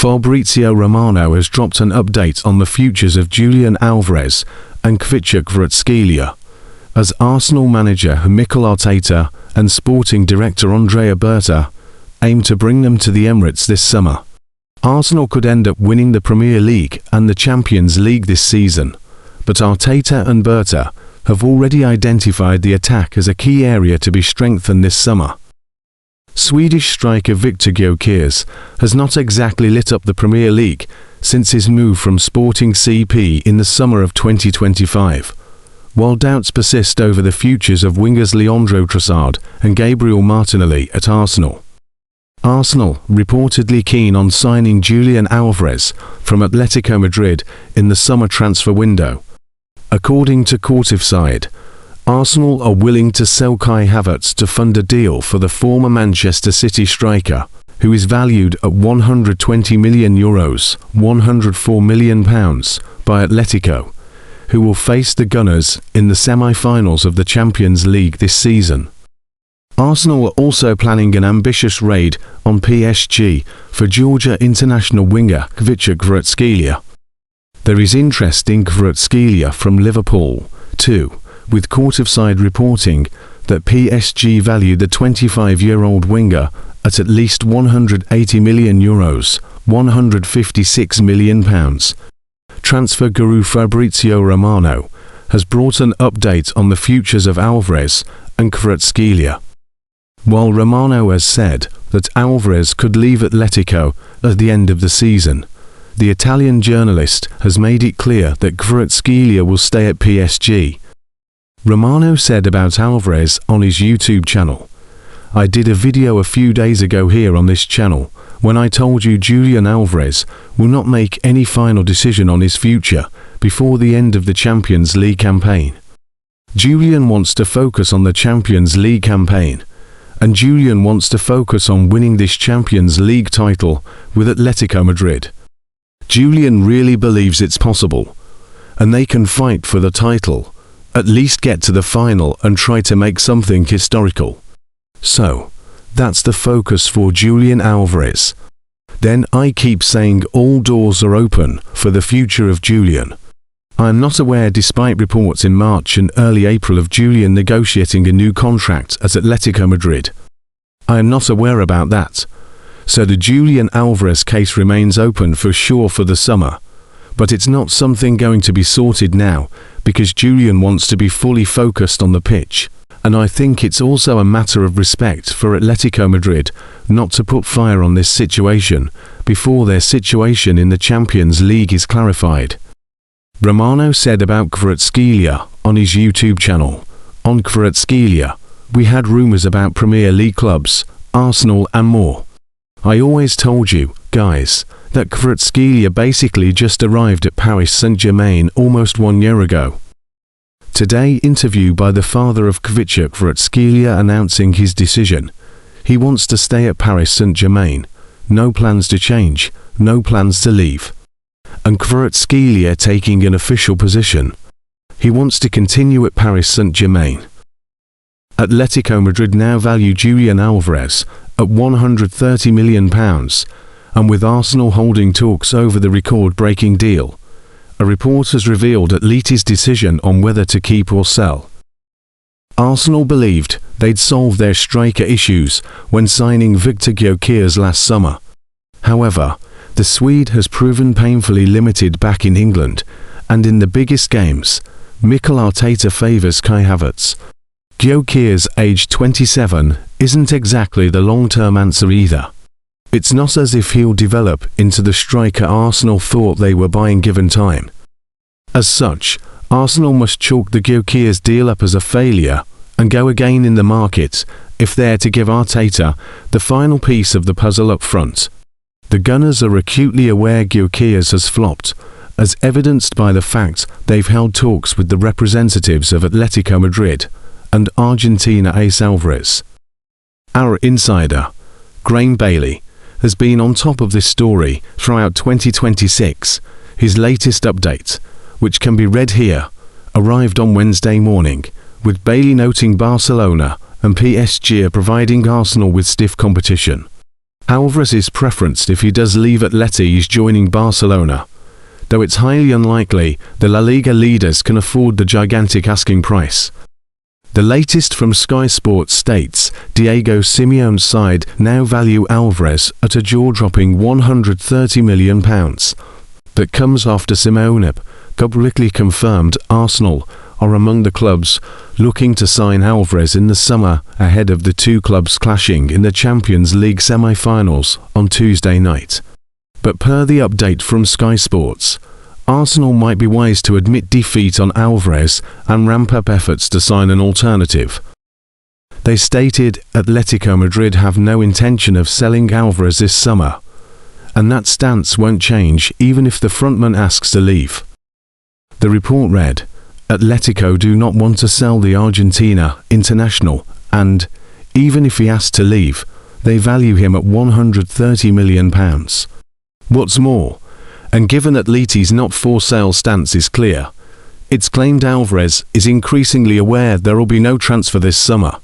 Fabrizio Romano has dropped an update on the futures of Julian Alvarez and Kvaratskhelia, as Arsenal manager Mikel Arteta and sporting director Andrea Berta aim to bring them to the Emirates this summer. Arsenal could end up winning the Premier League and the Champions League this season, but Arteta and Berta have already identified the attack as a key area to be strengthened this summer. Swedish striker Viktor Gyökeres has not exactly lit up the Premier League since his move from Sporting CP in the summer of 2025, while doubts persist over the futures of wingers Leandro Trossard and Gabriel Martinelli at Arsenal. Arsenal reportedly keen on signing Julian Alvarez from Atletico Madrid in the summer transfer window. According to Courtside, Arsenal are willing to sell Kai Havertz to fund a deal for the former Manchester City striker, who is valued at €120 million, £104 million, by Atletico, who will face the Gunners in the semi-finals of the Champions League this season. Arsenal are also planning an ambitious raid on PSG for Georgia international winger Kvaratskhelia. There is interest in Kvaratskhelia from Liverpool, too, with Courtside reporting that PSG value the 25-year-old winger at least €180 million, £156 million. Transfer guru Fabrizio Romano has brought an update on the futures of Alvarez and Kvaratskhelia. While Romano has said that Alvarez could leave Atletico at the end of the season, the Italian journalist has made it clear that Kvaratskhelia will stay at PSG. Romano said about Alvarez on his YouTube channel, "I did a video a few days ago here on this channel when I told you Julian Alvarez will not make any final decision on his future before the end of the Champions League campaign. Julian wants to focus on the Champions League campaign, and Julian wants to focus on winning this Champions League title with Atletico Madrid. Julian really believes it's possible, and they can fight for the title, at least get to the final and try to make something historical. So, that's the focus for Julian Alvarez. Then I keep saying all doors are open for the future of Julian. I am not aware, despite reports in March and early April of Julian negotiating a new contract at Atletico Madrid. I am not aware about that. So the Julian Alvarez case remains open for sure for the summer. But it's not something going to be sorted now, because Julian wants to be fully focused on the pitch. And I think it's also a matter of respect for Atletico Madrid not to put fire on this situation before their situation in the Champions League is clarified." Romano said about Kvaratskhelia on his YouTube channel. "On Kvaratskhelia, we had rumours about Premier League clubs, Arsenal and more. I always told you, guys, that Kvaratskhelia basically just arrived at Paris Saint-Germain almost 1 year ago." Today, interview by the father of Kvaratskhelia announcing his decision. He wants to stay at Paris Saint-Germain. No plans to change, no plans to leave. And Kvaratskhelia taking an official position. He wants to continue at Paris Saint-Germain. Atletico Madrid now value Julian Alvarez at £130 million, and with Arsenal holding talks over the record-breaking deal, a report has revealed Atleti's decision on whether to keep or sell. Arsenal believed they'd solve their striker issues when signing Viktor Gyökeres last summer. However, the Swede has proven painfully limited back in England, and in the biggest games, Mikel Arteta favours Kai Havertz. Gyökeres, aged 27, isn't exactly the long-term answer either. It's not as if he'll develop into the striker Arsenal thought they were buying given time. As such, Arsenal must chalk the Gyökeres deal up as a failure and go again in the market if they're to give Arteta the final piece of the puzzle up front. The Gunners are acutely aware Gyökeres has flopped, as evidenced by the fact they've held talks with the representatives of Atletico Madrid and Argentina ace Alvarez. Our insider, Graham Bailey, has been on top of this story throughout 2026. His latest update, which can be read here, arrived on Wednesday morning, with Bailey noting Barcelona and PSG are providing Arsenal with stiff competition. Alvarez is preferenced if he does leave Atleti. He's joining Barcelona. Though it's highly unlikely, the La Liga leaders can afford the gigantic asking price. The latest from Sky Sports states Diego Simeone's side now value Alvarez at a jaw-dropping £130 million. That comes after Simeone publicly confirmed Arsenal are among the clubs looking to sign Alvarez in the summer ahead of the two clubs clashing in the Champions League semi-finals on Tuesday night. But per the update from Sky Sports, Arsenal might be wise to admit defeat on Alvarez and ramp up efforts to sign an alternative. They stated Atletico Madrid have no intention of selling Alvarez this summer, and that stance won't change even if the frontman asks to leave. The report read, Atletico do not want to sell the Argentina international, and, even if he asks to leave, they value him at £130 million. What's more, and given Atleti's not for sale stance is clear, it's claimed Alvarez is increasingly aware there will be no transfer this summer.